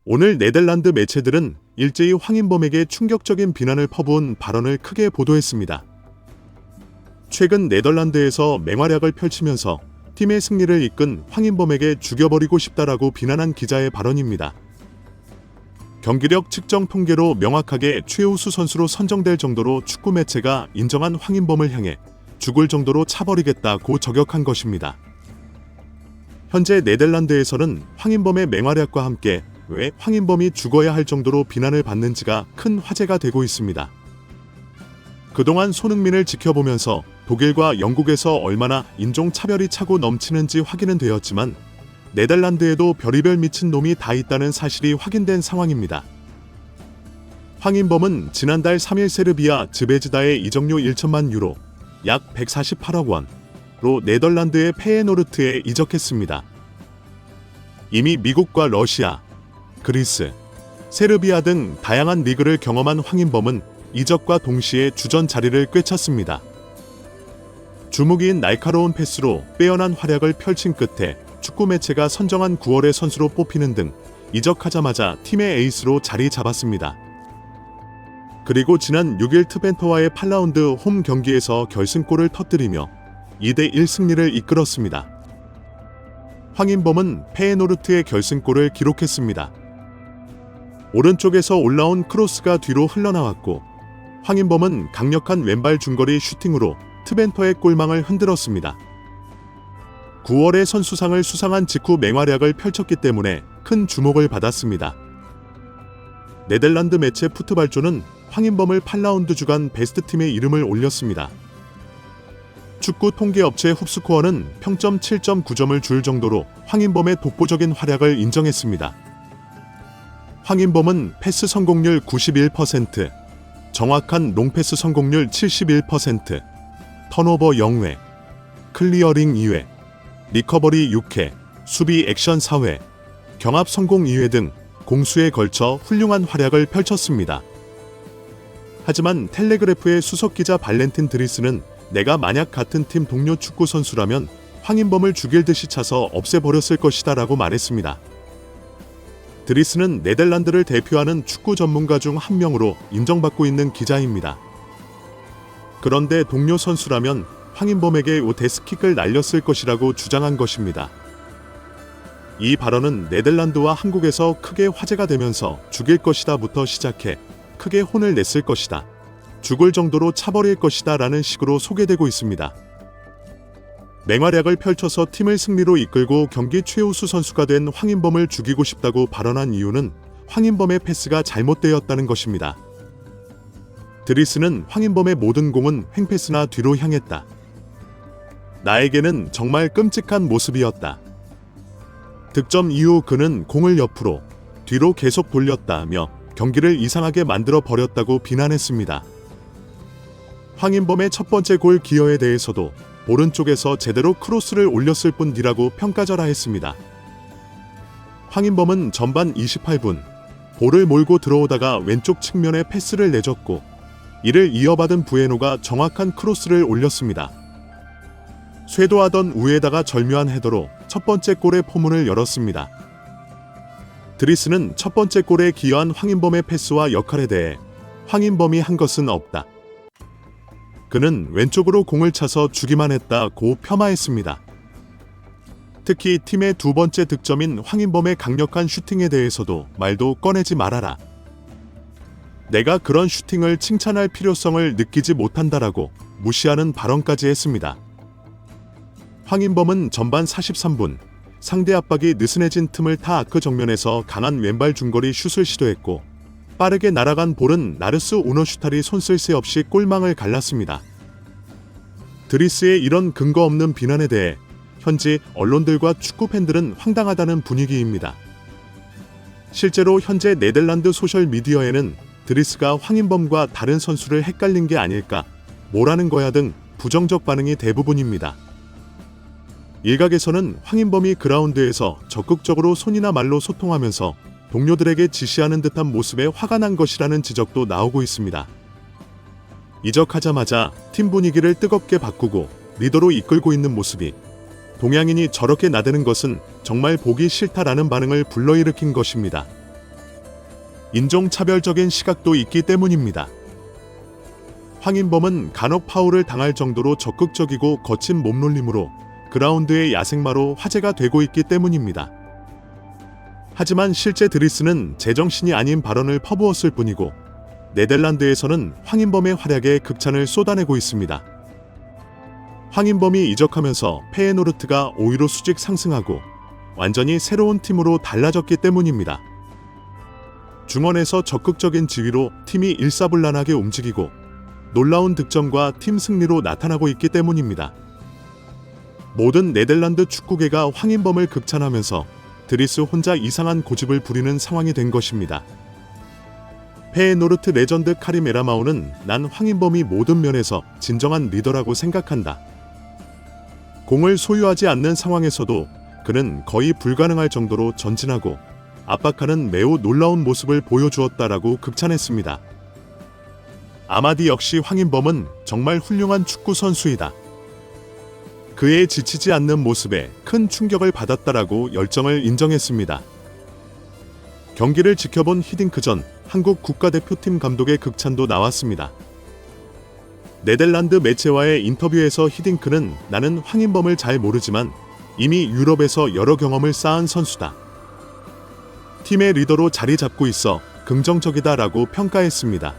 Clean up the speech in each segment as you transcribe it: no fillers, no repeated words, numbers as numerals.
오늘 네덜란드 매체들은 일제히 황인범에게 충격적인 비난을 퍼부은 발언을 크게 보도했습니다. 최근 네덜란드에서 맹활약을 펼치면서 팀의 승리를 이끈 황인범에게 죽여버리고 싶다라고 비난한 기자의 발언입니다. 경기력 측정 통계로 명확하게 최우수 선수로 선정될 정도로 축구 매체가 인정한 황인범을 향해 죽을 정도로 차버리겠다고 저격한 것입니다. 현재 네덜란드에서는 황인범의 맹활약과 함께 왜 황인범이 죽어야 할 정도로 비난을 받는지가 큰 화제가 되고 있습니다. 그동안 손흥민을 지켜보면서 독일과 영국에서 얼마나 인종차별이 차고 넘치는지 확인은 되었지만 네덜란드에도 별의별 미친 놈이 다 있다는 사실이 확인된 상황입니다. 황인범은 지난달 3일 세르비아 즈베즈다의 이적료 1천만 유로, 약 148억 원로 네덜란드의 페예노르트에 이적했습니다. 이미 미국과 러시아, 그리스, 세르비아 등 다양한 리그를 경험한 황인범은 이적과 동시에 주전 자리를 꿰찼습니다. 주무기인 날카로운 패스로 빼어난 활약을 펼친 끝에 축구 매체가 선정한 9월의 선수로 뽑히는 등 이적하자마자 팀의 에이스로 자리 잡았습니다. 그리고 지난 6일 트벤터와의 8라운드 홈 경기에서 결승골을 터뜨리며 2대1 승리를 이끌었습니다. 황인범은 페예노르트의 결승골을 기록했습니다. 오른쪽에서 올라온 크로스가 뒤로 흘러나왔고 황인범은 강력한 왼발 중거리 슈팅으로 트벤터의 골망을 흔들었습니다. 9월의 선수상을 수상한 직후 맹활약을 펼쳤기 때문에 큰 주목을 받았습니다. 네덜란드 매체 푸트발조는 황인범을 8라운드 주간 베스트팀의 이름을 올렸습니다. 축구 통계업체 훅스코어는 평점 7.9점을 줄 정도로 황인범의 독보적인 활약을 인정했습니다. 황인범은 패스 성공률 91%, 정확한 롱패스 성공률 71%, 턴오버 0회, 클리어링 2회, 리커버리 6회, 수비 액션 4회, 경합 성공 2회 등 공수에 걸쳐 훌륭한 활약을 펼쳤습니다. 하지만 텔레그래프의 수석기자 발렌틴 드리스는 내가 만약 같은 팀 동료 축구 선수라면 황인범을 죽일 듯이 차서 없애버렸을 것이다 라고 말했습니다. 드리스는 네덜란드를 대표하는 축구 전문가 중 한 명으로 인정받고 있는 기자입니다. 그런데 동료 선수라면 황인범에게 데스킥을 날렸을 것이라고 주장한 것입니다. 이 발언은 네덜란드와 한국에서 크게 화제가 되면서 죽일 것이다부터 시작해 크게 혼을 냈을 것이다, 죽을 정도로 차버릴 것이다 라는 식으로 소개되고 있습니다. 맹활약을 펼쳐서 팀을 승리로 이끌고 경기 최우수 선수가 된 황인범을 죽이고 싶다고 발언한 이유는 황인범의 패스가 잘못되었다는 것입니다. 드리스는 황인범의 모든 공은 횡패스나 뒤로 향했다. 나에게는 정말 끔찍한 모습이었다. 득점 이후 그는 공을 옆으로, 뒤로 계속 돌렸다며 경기를 이상하게 만들어 버렸다고 비난했습니다. 황인범의 첫 번째 골 기여에 대해서도 오른쪽에서 제대로 크로스를 올렸을 뿐이라고 평가절하했습니다. 황인범은 전반 28분, 볼을 몰고 들어오다가 왼쪽 측면에 패스를 내줬고 이를 이어받은 부에노가 정확한 크로스를 올렸습니다. 쇄도하던 우에다가 절묘한 헤더로 첫 번째 골의 포문을 열었습니다. 드리스는 첫 번째 골에 기여한 황인범의 패스와 역할에 대해 황인범이 한 것은 없다, 그는 왼쪽으로 공을 차서 주기만 했다고 폄하했습니다. 특히 팀의 두 번째 득점인 황인범의 강력한 슈팅에 대해서도 말도 꺼내지 말아라. 내가 그런 슈팅을 칭찬할 필요성을 느끼지 못한다라고 무시하는 발언까지 했습니다. 황인범은 전반 43분, 상대 압박이 느슨해진 틈을 타 아크 정면에서 강한 왼발 중거리 슛을 시도했고 빠르게 날아간 볼은 나르스 우너슈탈이 손쓸 새 없이 골망을 갈랐습니다. 드리스의 이런 근거 없는 비난에 대해 현지 언론들과 축구 팬들은 황당하다는 분위기입니다. 실제로 현재 네덜란드 소셜미디어에는 드리스가 황인범과 다른 선수를 헷갈린 게 아닐까, 뭐라는 거야 등 부정적 반응이 대부분입니다. 일각에서는 황인범이 그라운드에서 적극적으로 손이나 말로 소통하면서 동료들에게 지시하는 듯한 모습에 화가 난 것이라는 지적도 나오고 있습니다. 이적하자마자 팀 분위기를 뜨겁게 바꾸고 리더로 이끌고 있는 모습이 동양인이 저렇게 나대는 것은 정말 보기 싫다라는 반응을 불러일으킨 것입니다. 인종차별적인 시각도 있기 때문입니다. 황인범은 간혹 파울을 당할 정도로 적극적이고 거친 몸놀림으로 그라운드의 야생마로 화제가 되고 있기 때문입니다. 하지만 실제 드리스는 제정신이 아닌 발언을 퍼부었을 뿐이고 네덜란드에서는 황인범의 활약에 극찬을 쏟아내고 있습니다. 황인범이 이적하면서 페예노르트가 5위로 수직 상승하고 완전히 새로운 팀으로 달라졌기 때문입니다. 중원에서 적극적인 지휘로 팀이 일사불란하게 움직이고 놀라운 득점과 팀 승리로 나타나고 있기 때문입니다. 모든 네덜란드 축구계가 황인범을 극찬하면서 드리스 혼자 이상한 고집을 부리는 상황이 된 것입니다. 페예노르트 레전드 카림 에라마오는 난 황인범이 모든 면에서 진정한 리더라고 생각한다. 공을 소유하지 않는 상황에서도 그는 거의 불가능할 정도로 전진하고 압박하는 매우 놀라운 모습을 보여주었다라고 극찬했습니다. 아마디 역시 황인범은 정말 훌륭한 축구 선수이다. 그의 지치지 않는 모습에 큰 충격을 받았다라고 열정을 인정했습니다. 경기를 지켜본 히딩크 전 한국 국가대표팀 감독의 극찬도 나왔습니다. 네덜란드 매체와의 인터뷰에서 히딩크는 나는 황인범을 잘 모르지만 이미 유럽에서 여러 경험을 쌓은 선수다. 팀의 리더로 자리 잡고 있어 긍정적이다라고 평가했습니다.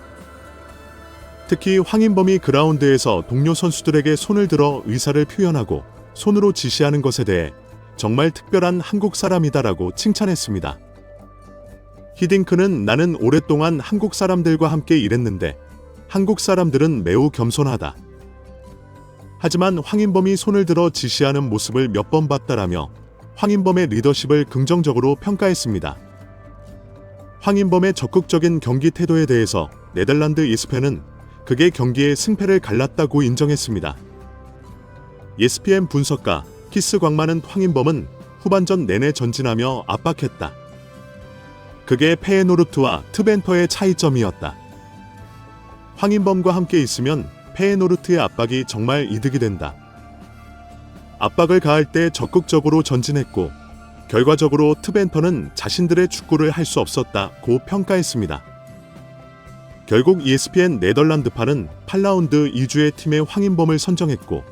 특히 황인범이 그라운드에서 동료 선수들에게 손을 들어 의사를 표현하고 손으로 지시하는 것에 대해 정말 특별한 한국 사람이다라고 칭찬했습니다. 히딩크는 나는 오랫동안 한국 사람들과 함께 일했는데 한국 사람들은 매우 겸손하다. 하지만 황인범이 손을 들어 지시하는 모습을 몇 번 봤다라며 황인범의 리더십을 긍정적으로 평가했습니다. 황인범의 적극적인 경기 태도에 대해서 네덜란드 이스펜은 그게 경기의 승패를 갈랐다고 인정했습니다. ESPN 분석가 키스 광만은 황인범은 후반전 내내 전진하며 압박했다. 그게 페예노르트와 트벤터의 차이점이었다. 황인범과 함께 있으면 페예노르트의 압박이 정말 이득이 된다. 압박을 가할 때 적극적으로 전진했고 결과적으로 트벤터는 자신들의 축구를 할 수 없었다고 평가했습니다. 결국 ESPN 네덜란드파는 8라운드 2주의 팀의 황인범을 선정했고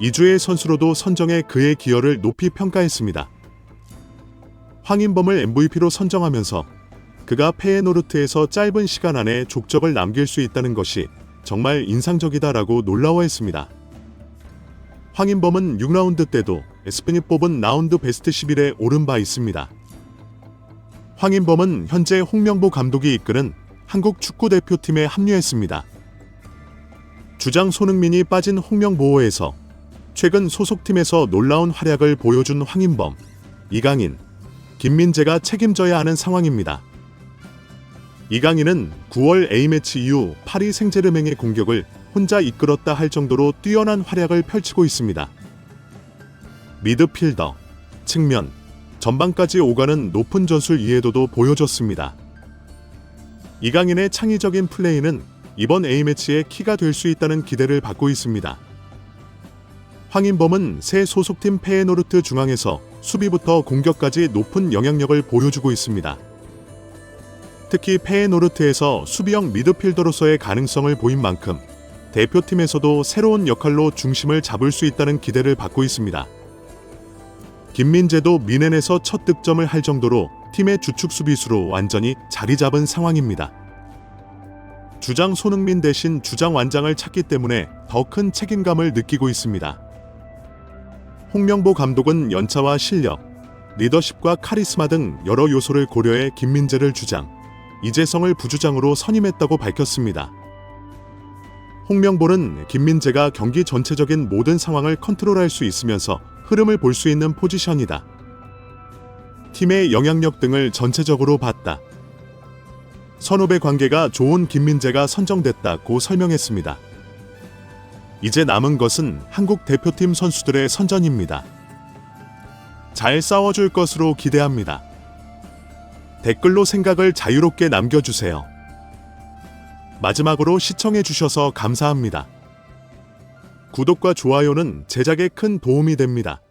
2주의 선수로도 선정해 그의 기여를 높이 평가했습니다. 황인범을 MVP로 선정하면서 그가 페예노르트에서 짧은 시간 안에 족적을 남길 수 있다는 것이 정말 인상적이다라고 놀라워했습니다. 황인범은 6라운드 때도 에스펜이 뽑은 라운드 베스트 11에 오른 바 있습니다. 황인범은 현재 홍명보 감독이 이끄는 한국 축구대표팀에 합류했습니다. 주장 손흥민이 빠진 홍명보호에서 최근 소속팀에서 놀라운 활약을 보여준 황인범, 이강인, 김민재가 책임져야 하는 상황입니다. 이강인은 9월 A매치 이후 파리 생제르맹의 공격을 혼자 이끌었다 할 정도로 뛰어난 활약을 펼치고 있습니다. 미드필더, 측면, 전방까지 오가는 높은 전술 이해도도 보여줬습니다. 이강인의 창의적인 플레이는 이번 A매치의 키가 될 수 있다는 기대를 받고 있습니다. 황인범은 새 소속팀 페예노르트 중앙에서 수비부터 공격까지 높은 영향력을 보여주고 있습니다. 특히 페예노르트에서 수비형 미드필더로서의 가능성을 보인 만큼 대표팀에서도 새로운 역할로 중심을 잡을 수 있다는 기대를 받고 있습니다. 김민재도 미넨에서 첫 득점을 할 정도로 팀의 주축 수비수로 완전히 자리 잡은 상황입니다. 주장 손흥민 대신 주장 완장을 찾기 때문에 더 큰 책임감을 느끼고 있습니다. 홍명보 감독은 연차와 실력, 리더십과 카리스마 등 여러 요소를 고려해 김민재를 주장, 이재성을 부주장으로 선임했다고 밝혔습니다. 홍명보는 김민재가 경기 전체적인 모든 상황을 컨트롤할 수 있으면서 흐름을 볼 수 있는 포지션이다. 팀의 영향력 등을 전체적으로 봤다. 선후배 관계가 좋은 김민재가 선정됐다고 설명했습니다. 이제 남은 것은 한국 대표팀 선수들의 선전입니다. 잘 싸워줄 것으로 기대합니다. 댓글로 생각을 자유롭게 남겨주세요. 마지막으로 시청해주셔서 감사합니다. 구독과 좋아요는 제작에 큰 도움이 됩니다.